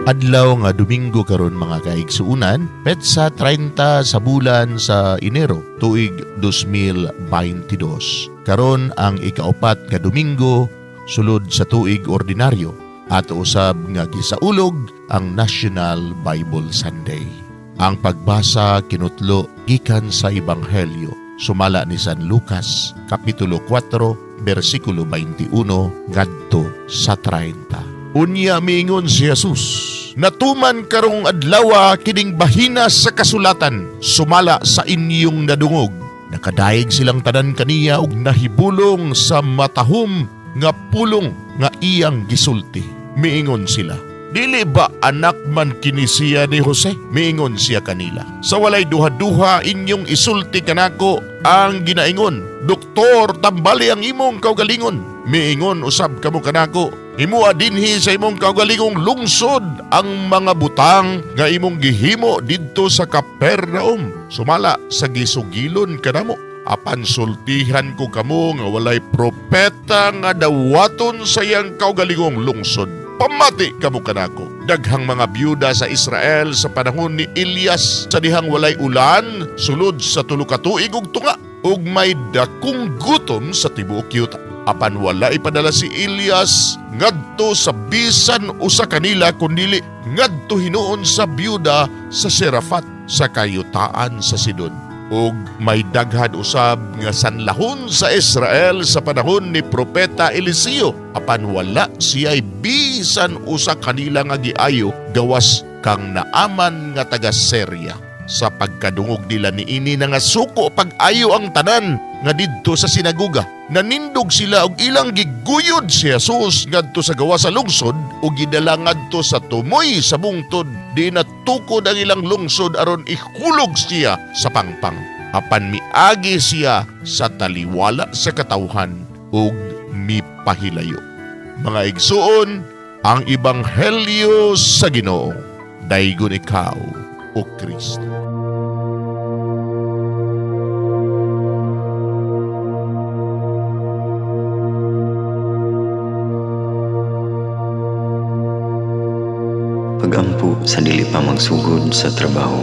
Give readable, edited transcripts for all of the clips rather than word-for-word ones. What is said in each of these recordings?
Adlaw nga Domingo karon mga kaigsuunan, petsa 30 sa bulan sa Enero, tuig 2022. Karon ang ikaupat nga Domingo sulod sa tuig ordinaryo at usab nga gisaulog ang National Bible Sunday. Ang pagbasa kinutlo gikan sa Ebanghelyo sumala ni San Lucas kapitulo 4 bersikulo 21 ngadto sa 30. Unya miingon si Jesus, natuman karong adlaw kining bahina sa kasulatan sumala sa inyong nadungog. Nakadaig silang tanan kaniya ug nahibulong sa matahom nga pulong nga iyang gisulti. Miingon sila, dili ba anak man kini siya ni Jose? Miingon siya kanila, sa walay duha-duha inyong isulti kanako ang ginaingon, Doktor, tambali ang imong kaugalingon. Miingon usab kamo kanako, imo dinhi sa imong kaugalingong lungsod ang mga butang nga imong gihimo didto sa Capernaum. Sumala sa gisugilon kanamo, apan sultihan ko kamo nga walay propeta nga dawaton sa iyang kaugalingong lungsod. Pamati kamo kanako. Daghang mga byuda sa Israel sa panahon ni Elias sa dihang walay ulan sulod sa tulo ka tuig ug tunga, ug may dakong gutom sa tibuok yuta. Apan wala ipadala si Elias ngadto sa bisan usa kanila kundi ngadto hinuon sa byuda sa Serafat sa kayutaan sa Sidon. Ug may daghan usab nga sanlahon sa Israel sa panahon ni Propeta Eliseo, apan wala siya'y bisan usa kanila nga giayo gawas kang Naaman nga taga Syria. Sa pagkadungog nila niini na nga suko pag-ayo ang tanan nga didto sa sinaguga. Nanindog sila og ilang giguyod si Jesus ngadto sa gawa sa lungsod ug gidala ngadto sa tumoy sa bungtod. Di natukod ang ilang lungsod aron ihulog siya sa pangpang. Apan miagi siya sa taliwala sa katawhan ug mipahilayo. Mga igsuon, ang Ebanghelyo sa Ginoo. Daygon ikaw, o Kristo. Pagampo sa dili pa magsugod sa trabaho.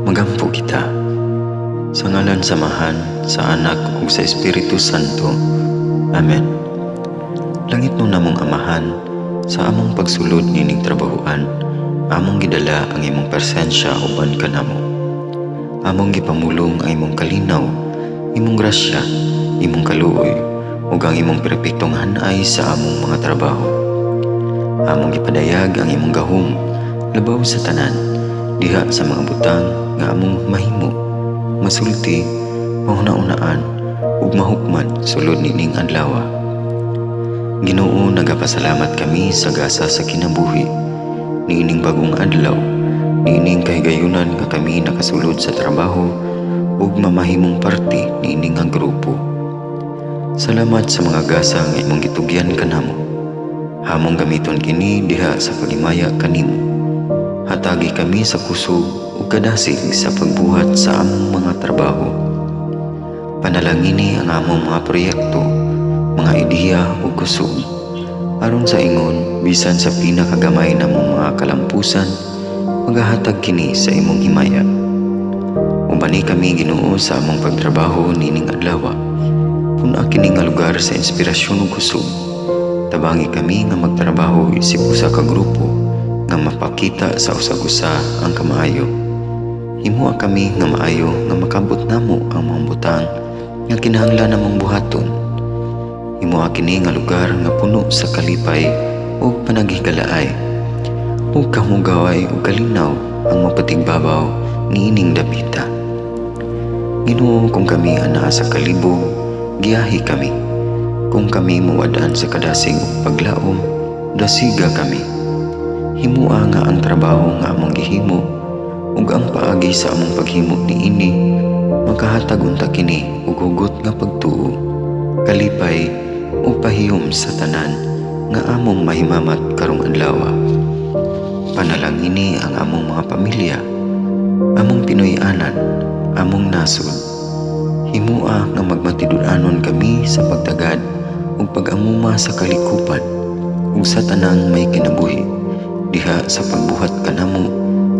Magampo kita sa ngalan samahan sa Anak ug sa Espiritu Santo. Amen. Langit no namong Amahan, sa among pagsulod nining trabahoan, among gidala ang imong presensya uban kanamo. Among gipamulong ang imong kalinaw, imong grasya, imong kaluoy, ug ang imong perpektong hanay sa among mga trabaho. Among gipadayag ang imong gahom labaw sa tanan, diha sa mga butang nga among mahimo, masulti, mahuna-unaan, ug mahukman sulod nining adlaw. Ginoo, nagapasalamat kami sa gasa sa kinabuhi niining bagong adlaw, niining kahigayunan nga kami nakasulod sa trabaho ug mamahimong parte niining nga grupo. Salamat sa mga gasa nga imong gitugyan kanamo. Hamong gamiton kini diha sa pagimaya kanimo. Hatagi kami sa kusog ug kadasig sa pagbuhat sa among mga trabaho. Panalangini ang among mga proyekto, mga ideya ug kusog, aron sa ingon bisan sa pinakagamay namong mga kalampusan, magahatag kini sa imong himaya. Ubani kami Ginoo sa among pagtrabaho nining adlaw. Puna kini nga lugar sa inspirasyon ug kusog. Tabangi kami nga magtrabaho isip usa ka grupo nga mapakita sa usag-usa ang kamaayo. Himua kami nga maayo nga makabot namo ang mga butang nga kinahanglan namong buhaton. Himua kini nga lugar nga puno sa kalipay ug panagihigalaay. Ug kamugaway ug kalinaw ang mapatigbabaw niining dapita. Ginoo, kung kami anaa sa kalibog, giyahi kami. Kung kami muwadaan sa kadasig ug paglaom, dasiga kami. Himua nga ang trabaho nga among gihimo ug ang paagi sa among paghimo niini makahatag unta kini ug hugot nga pagtuo, kalipay ug pahiyom sa tanan nga among mahimamat karong adlaw. Panalangini ang among mga pamilya, among Pinoy-anan, among nasod. Himua nga magmatidud-anon kami sa pagtagad ug pag-amuma sa kalikupan ug sa tanang may kinabuhi diha sa pagbuhat kanamo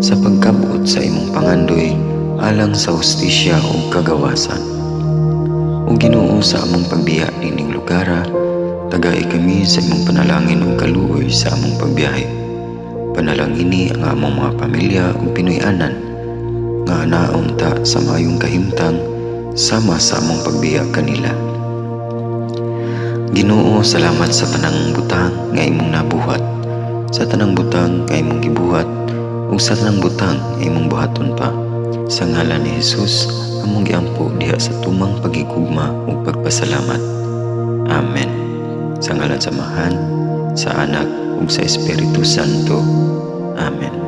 sa pagkabot sa imong pangandoy alang sa hustisya ug kagawasan. O Ginoo, sa among pagbiya nining lugara, tagay kami sa imong panalangin ug kaluoy sa among pagbiyahe. Panalangini ang among mga pamilya ug Pinoy-anan nga anaon ta sa mayong kahimtang sama sa among pagbiya kanila. Ginoo, salamat sa tanang butang nga imong nabuhat, sa tanang butang nga imong gibuhat, ug sa tanang butang nga imong buhaton pa. Sa ngalan ni Jesus, among giampo diha sa tumang pagigugma ug pagpasalamat. Amen. Sa ngalan sa Amahan, sa Anak ug sa Espiritu Santo. Amen.